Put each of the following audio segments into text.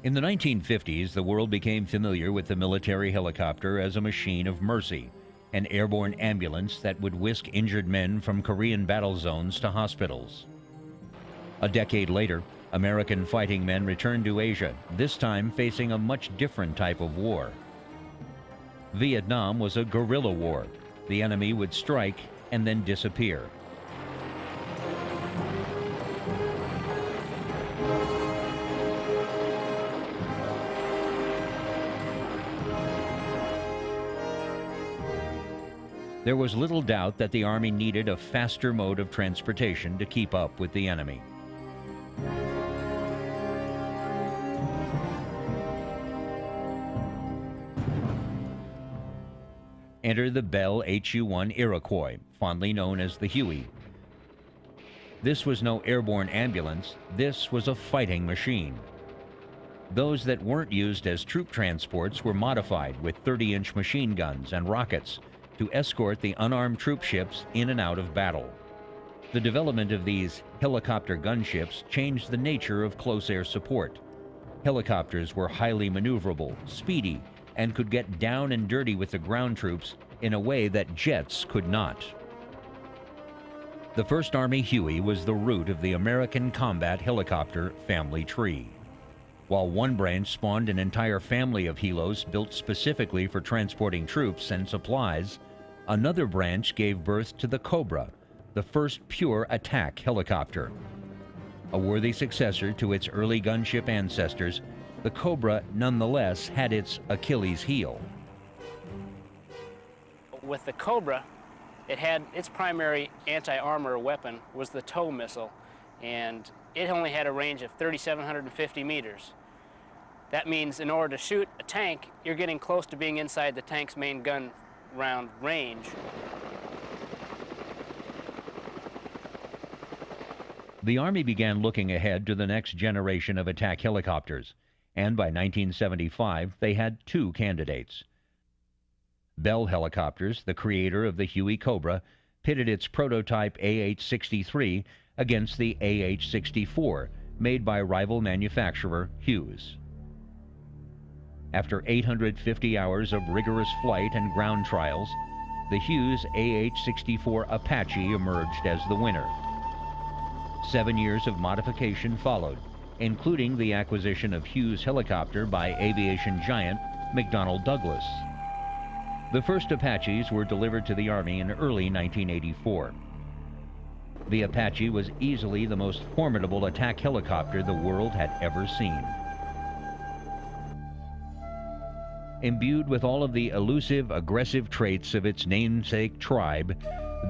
In the 1950s, the world became familiar with the military helicopter as a machine of mercy, an airborne ambulance that would whisk injured men from Korean battle zones to hospitals. A decade later, American fighting men returned to Asia, this time facing a much different type of war. Vietnam was a guerrilla war. The enemy would strike and then disappear. There was little doubt that the Army needed a faster mode of transportation to keep up with the enemy. Enter the Bell HU-1 Iroquois, fondly known as the Huey. This was no airborne ambulance, this was a fighting machine. Those that weren't used as troop transports were modified with 30-inch machine guns and rockets to escort the unarmed troop ships in and out of battle. The development of these helicopter gunships changed the nature of close air support. Helicopters were highly maneuverable, speedy, and could get down and dirty with the ground troops in a way that jets could not. The First Army Huey was the root of the American combat helicopter family tree. While one branch spawned an entire family of helos built specifically for transporting troops and supplies, another branch gave birth to the Cobra, the first pure attack helicopter. A worthy successor to its early gunship ancestors, the Cobra nonetheless had its Achilles heel. With the Cobra, it had its primary anti-armor weapon was the tow missile, and it only had a range of 3,750 meters. That means in order to shoot a tank, you're getting close to being inside the tank's main gun round range. The Army began looking ahead to the next generation of attack helicopters, and by 1975 they had two candidates. Bell Helicopters, the creator of the Huey Cobra, pitted its prototype AH-63 against the AH-64, made by rival manufacturer Hughes. After 850 hours of rigorous flight and ground trials, the Hughes AH-64 Apache emerged as the winner. 7 years of modification followed, including the acquisition of Hughes Helicopter by aviation giant McDonnell Douglas. The first Apaches were delivered to the Army in early 1984. The Apache was easily the most formidable attack helicopter the world had ever seen. Imbued with all of the elusive, aggressive traits of its namesake tribe,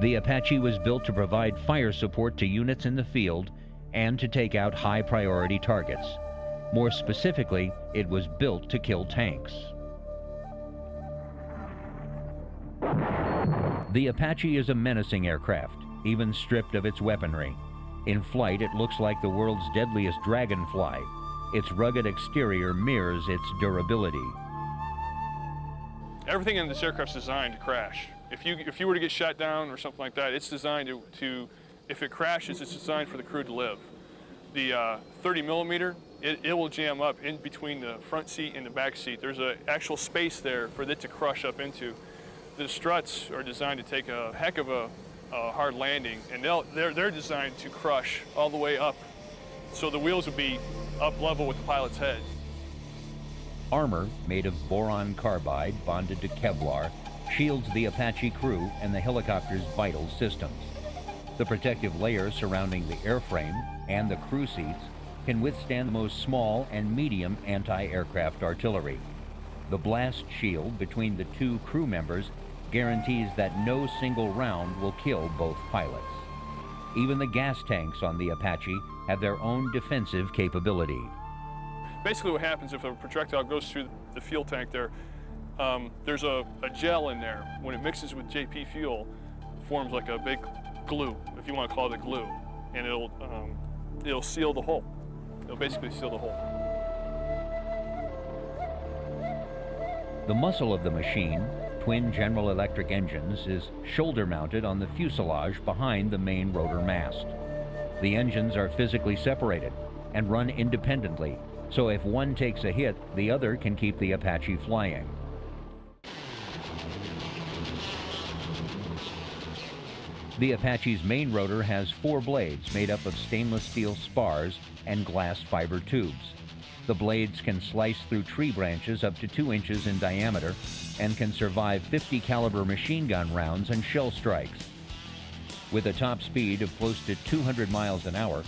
the Apache was built to provide fire support to units in the field and to take out high-priority targets. More specifically, it was built to kill tanks. The Apache is a menacing aircraft, even stripped of its weaponry. In flight, it looks like the world's deadliest dragonfly. Its rugged exterior mirrors its durability. Everything in this aircraft is designed to crash. If you were to get shot down or something like that, it's designed to if it crashes, it's designed for the crew to live. The 30 millimeter, it will jam up in between the front seat and the back seat. There's an actual space there for it to crush up into. The struts are designed to take a heck of a hard landing, and they're designed to crush all the way up, so the wheels would be up level with the pilot's head. Armor made of boron carbide bonded to Kevlar shields the Apache crew and the helicopter's vital systems. The protective layer surrounding the airframe and the crew seats can withstand the most small and medium anti-aircraft artillery. The blast shield between the two crew members guarantees that no single round will kill both pilots. Even the gas tanks on the Apache have their own defensive capability. Basically what happens if a projectile goes through the fuel tank there, there's a gel in there. When it mixes with JP fuel, it forms like a big glue, if you want to call it a glue, and it'll seal the hole. It'll basically seal the hole. The muscle of the machine, twin General Electric engines, is shoulder-mounted on the fuselage behind the main rotor mast. The engines are physically separated and run independently, So if one takes a hit, the other can keep the Apache flying. The Apache's main rotor has 4 blades made up of stainless steel spars and glass fiber tubes. The blades can slice through tree branches up to 2 inches in diameter and can survive 50 caliber machine gun rounds and shell strikes. With a top speed of close to 200 miles an hour,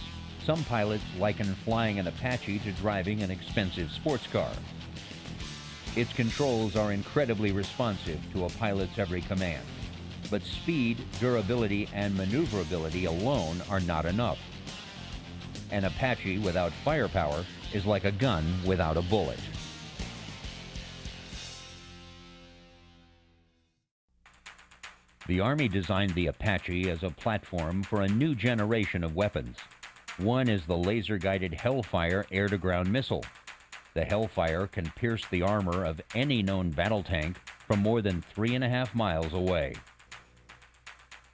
some pilots liken flying an Apache to driving an expensive sports car. Its controls are incredibly responsive to a pilot's every command. But speed, durability, and maneuverability alone are not enough. An Apache without firepower is like a gun without a bullet. The Army designed the Apache as a platform for a new generation of weapons. One is the laser-guided Hellfire air-to-ground missile. The Hellfire can pierce the armor of any known battle tank from more than 3.5 miles away.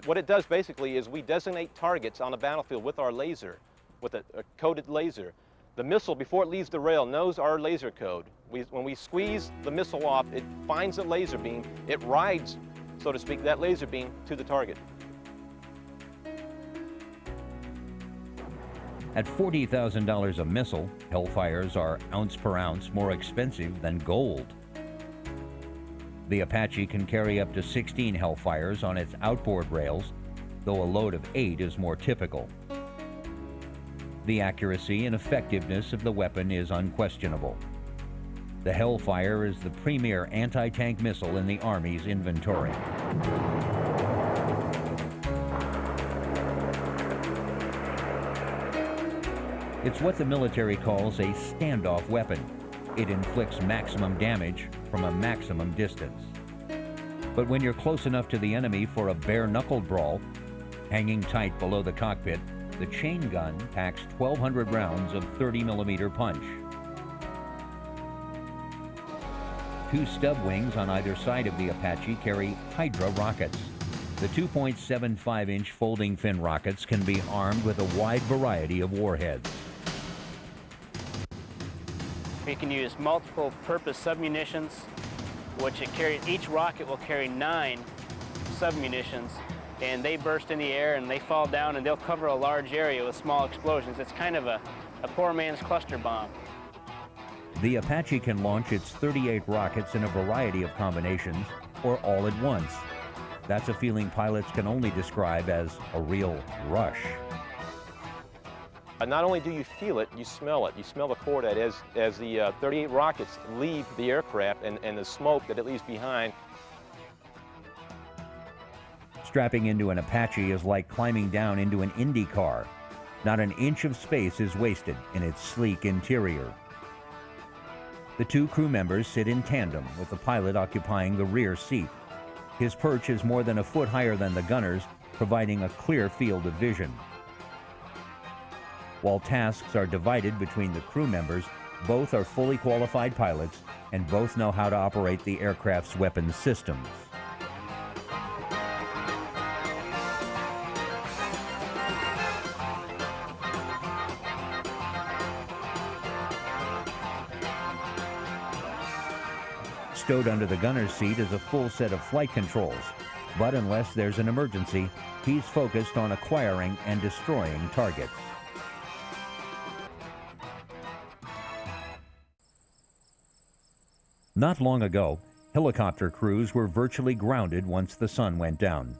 What it does basically is we designate targets on the battlefield with our laser, with a coded laser. The missile, before it leaves the rail, knows our laser code. When we squeeze the missile off, it finds the laser beam, it rides, so to speak, that laser beam to the target. At $40,000 a missile, Hellfires are ounce per ounce more expensive than gold. The Apache can carry up to 16 Hellfires on its outboard rails, though a load of 8 is more typical. The accuracy and effectiveness of the weapon is unquestionable. The Hellfire is the premier anti-tank missile in the Army's inventory. It's what the military calls a standoff weapon. It inflicts maximum damage from a maximum distance. But when you're close enough to the enemy for a bare-knuckled brawl, hanging tight below the cockpit, the chain gun packs 1,200 rounds of 30-millimeter punch. 2 stub wings on either side of the Apache carry Hydra rockets. The 2.75-inch folding fin rockets can be armed with a wide variety of warheads. We can use multiple purpose submunitions, which each rocket will carry 9 submunitions, and they burst in the air and they fall down and they'll cover a large area with small explosions. It's kind of a poor man's cluster bomb. The Apache can launch its 38 rockets in a variety of combinations or all at once. That's a feeling pilots can only describe as a real rush. Not only do you feel it, you smell it. You smell the cordite as the 38 rockets leave the aircraft and the smoke that it leaves behind. Strapping into an Apache is like climbing down into an Indy car. Not an inch of space is wasted in its sleek interior. The 2 crew members sit in tandem, with the pilot occupying the rear seat. His perch is more than a foot higher than the gunner's, providing a clear field of vision. While tasks are divided between the crew members, both are fully qualified pilots and both know how to operate the aircraft's weapons systems. Stowed under the gunner's seat is a full set of flight controls, but unless there's an emergency, he's focused on acquiring and destroying targets. Not long ago, helicopter crews were virtually grounded once the sun went down.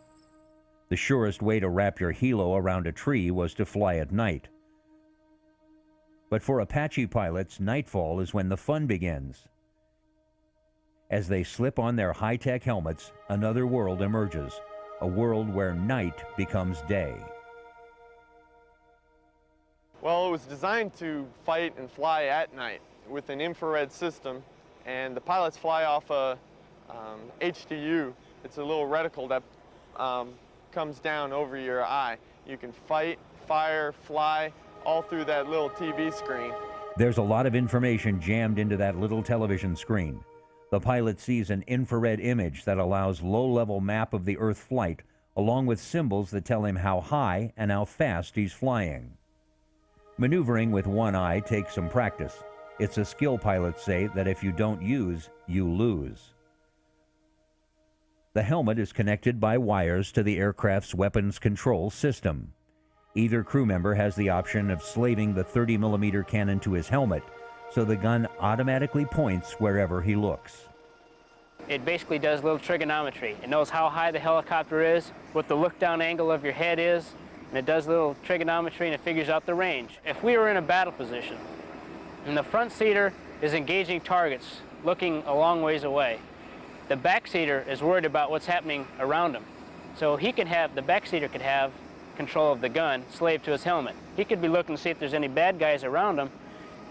The surest way to wrap your helo around a tree was to fly at night. But for Apache pilots, nightfall is when the fun begins. As they slip on their high-tech helmets, another world emerges, a world where night becomes day. Well, it was designed to fight and fly at night with an infrared system, and the pilots fly off a HTU. It's a little reticle that comes down over your eye. You can fight, fire, fly, all through that little TV screen. There's a lot of information jammed into that little television screen. The pilot sees an infrared image that allows low-level map of the Earth flight, along with symbols that tell him how high and how fast he's flying. Maneuvering with one eye takes some practice. It's a skill pilots say that if you don't use, you lose. The helmet is connected by wires to the aircraft's weapons control system. Either crew member has the option of slaving the 30mm cannon to his helmet, so the gun automatically points wherever he looks. It basically does a little trigonometry. It knows how high the helicopter is, what the look-down angle of your head is, and it does a little trigonometry and it figures out the range. If we were in a battle position and the front seater is engaging targets looking a long ways away, the back seater is worried about what's happening around him. So the back seater could have control of the gun slaved to his helmet. He could be looking to see if there's any bad guys around him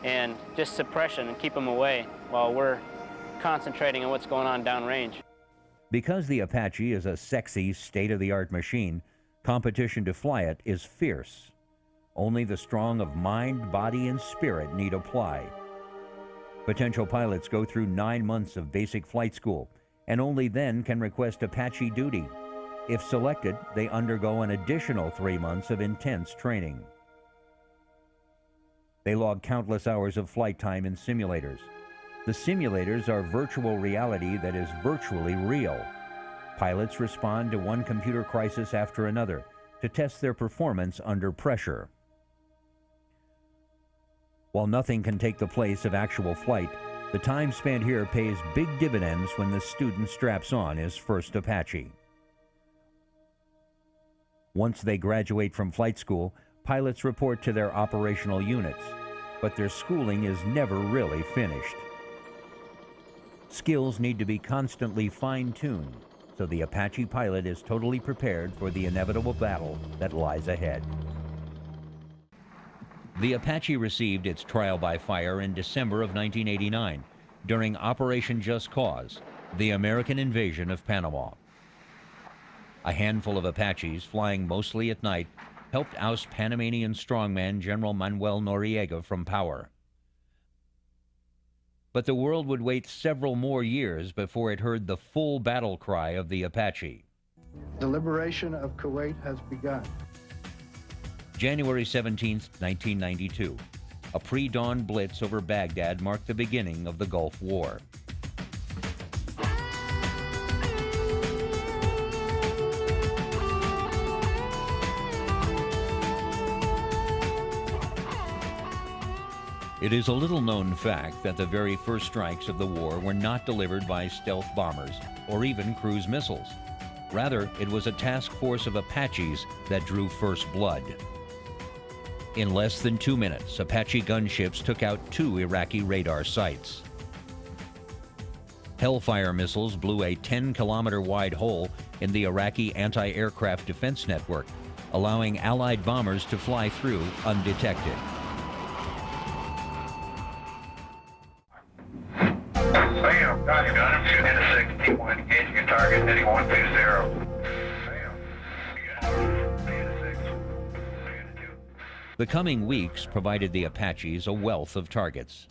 and just suppression and keep them away while we're concentrating on what's going on downrange. Because the Apache is a sexy, state-of-the-art machine, competition to fly it is fierce. Only the strong of mind, body, and spirit need apply. Potential pilots go through 9 months of basic flight school, and only then can request Apache duty. If selected, they undergo an additional 3 months of intense training. They log countless hours of flight time in simulators. The simulators are virtual reality that is virtually real. Pilots respond to one computer crisis after another to test their performance under pressure. While nothing can take the place of actual flight, the time spent here pays big dividends when the student straps on his first Apache. Once they graduate from flight school, pilots report to their operational units, but their schooling is never really finished. Skills need to be constantly fine-tuned, so the Apache pilot is totally prepared for the inevitable battle that lies ahead. The Apache received its trial by fire in December of 1989 during Operation Just Cause, the American invasion of Panama. A handful of Apaches, flying mostly at night, helped oust Panamanian strongman General Manuel Noriega from power. But the world would wait several more years before it heard the full battle cry of the Apache. The liberation of Kuwait has begun. January 17, 1992. A pre-dawn blitz over Baghdad marked the beginning of the Gulf War. It is a little-known fact that the very first strikes of the war were not delivered by stealth bombers or even cruise missiles. Rather, it was a task force of Apaches that drew first blood. In less than 2 minutes, Apache gunships took out 2 Iraqi radar sites. Hellfire missiles blew a 10-kilometer-wide hole in the Iraqi anti-aircraft defense network, allowing Allied bombers to fly through undetected. Bam, got him. Got him. Shooting into 61, engaging a target, heading 120. The coming weeks provided the Apaches a wealth of targets.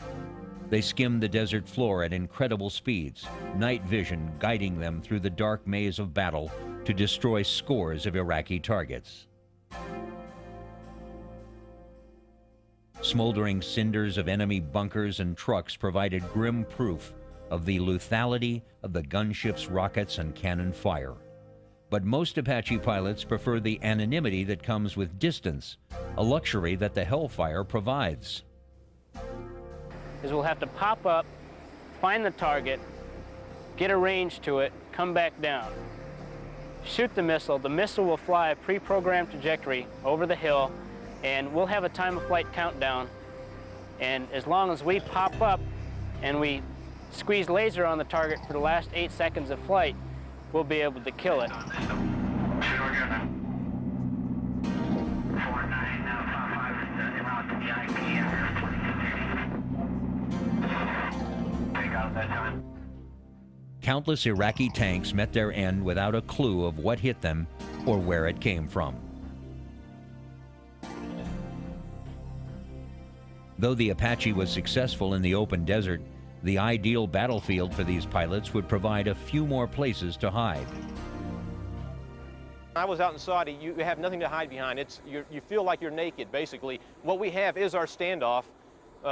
They skimmed the desert floor at incredible speeds, night vision guiding them through the dark maze of battle to destroy scores of Iraqi targets. Smoldering cinders of enemy bunkers and trucks provided grim proof of the lethality of the gunship's rockets and cannon fire. But most Apache pilots prefer the anonymity that comes with distance, a luxury that the Hellfire provides. Is we'll have to pop up, find the target, get a range to it, come back down. Shoot the missile will fly a pre-programmed trajectory over the hill, and we'll have a time of flight countdown. And as long as we pop up and we squeeze laser on the target for the last 8 seconds of flight, we'll be able to kill it. Countless Iraqi tanks met their end without a clue of what hit them or where it came from. Though the Apache was successful in the open desert, the ideal battlefield for these pilots would provide a few more places to hide. I was out in Saudi, you have nothing to hide behind. You feel like you're naked, basically. What we have is our standoff,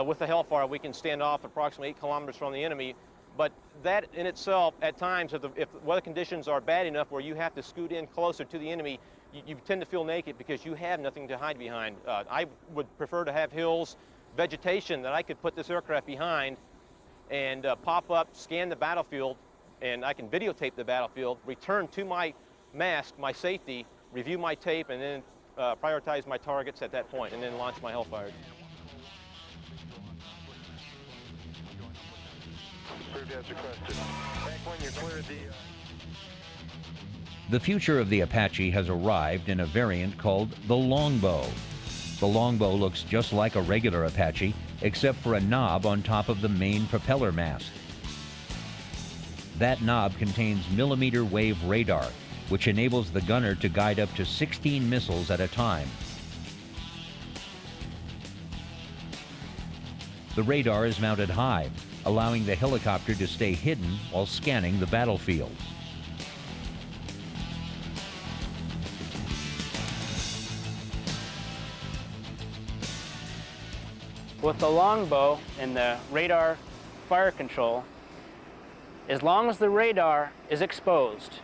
with the Hellfire, we can stand off approximately 8 kilometers from the enemy. But that in itself, at times, if weather conditions are bad enough where you have to scoot in closer to the enemy, you tend to feel naked because you have nothing to hide behind. I would prefer to have hills, vegetation that I could put this aircraft behind and pop up, scan the battlefield, and I can videotape the battlefield, return to my mask, my safety, review my tape, and then prioritize my targets at that point, and then launch my Hellfire. The future of the Apache has arrived in a variant called the Longbow. The Longbow looks just like a regular Apache, except for a knob on top of the main propeller mast. That knob contains millimeter wave radar, which enables the gunner to guide up to 16 missiles at a time. The radar is mounted high, allowing the helicopter to stay hidden while scanning the battlefield. With the Longbow and the radar fire control, as long as the radar is exposed,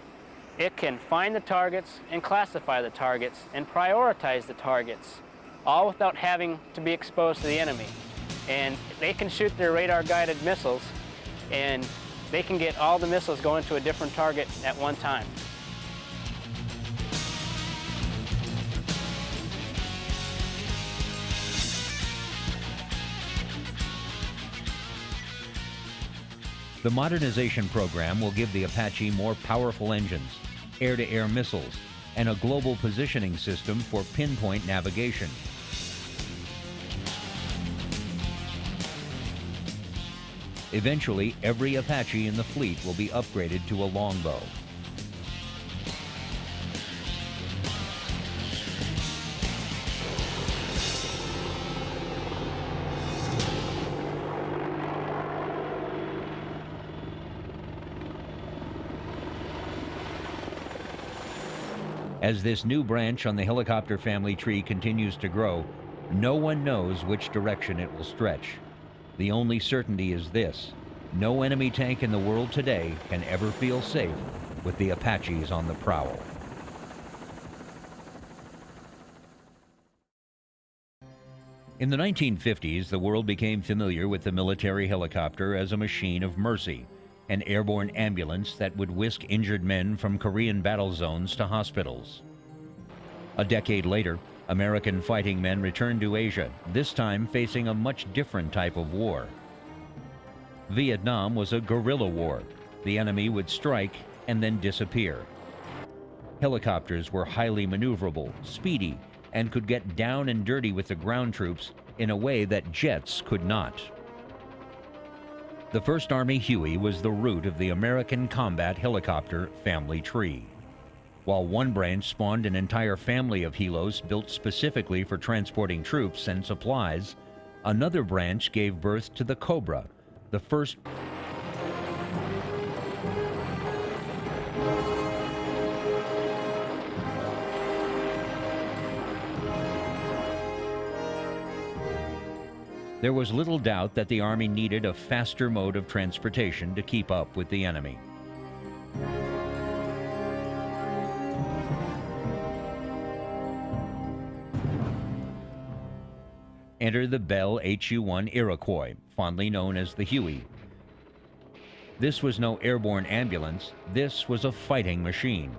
it can find the targets and classify the targets and prioritize the targets, all without having to be exposed to the enemy. And they can shoot their radar-guided missiles, and they can get all the missiles going to a different target at one time. The modernization program will give the Apache more powerful engines, air-to-air missiles, and a global positioning system for pinpoint navigation. Eventually, every Apache in the fleet will be upgraded to a Longbow. As this new branch on the helicopter family tree continues to grow, no one knows which direction it will stretch. The only certainty is this: no enemy tank in the world today can ever feel safe with the Apaches on the prowl. In the 1950s, the world became familiar with the military helicopter as a machine of mercy, an airborne ambulance that would whisk injured men from Korean battle zones to hospitals. A decade later, American fighting men returned to Asia, this time facing a much different type of war. Vietnam was a guerrilla war. The enemy would strike and then disappear. Helicopters were highly maneuverable, speedy, and could get down and dirty with the ground troops in a way that jets could not. The First Army Huey was the root of the American combat helicopter family tree. While one branch spawned an entire family of helos built specifically for transporting troops and supplies, another branch gave birth to the Cobra, the first There was little doubt that the Army needed a faster mode of transportation to keep up with the enemy. Enter the Bell AH-64 Iroquois, fondly known as the Huey. This was no airborne ambulance, this was a fighting machine.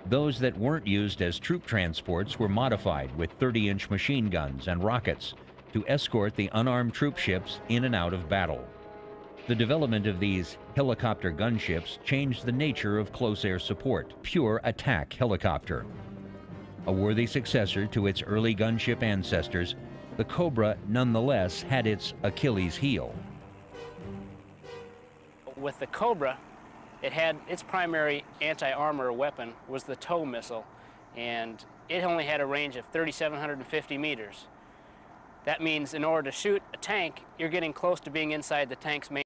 Those that weren't used as troop transports were modified with 30-inch machine guns and rockets to escort the unarmed troop ships in and out of battle. The development of these helicopter gunships changed the nature of close air support, pure attack helicopter. A worthy successor to its early gunship ancestors, the Cobra nonetheless had its Achilles heel. With the Cobra, it had its primary anti-armor weapon was the tow missile, and it only had a range of 3,750 meters. That means in order to shoot a tank, you're getting close to being inside the tank's main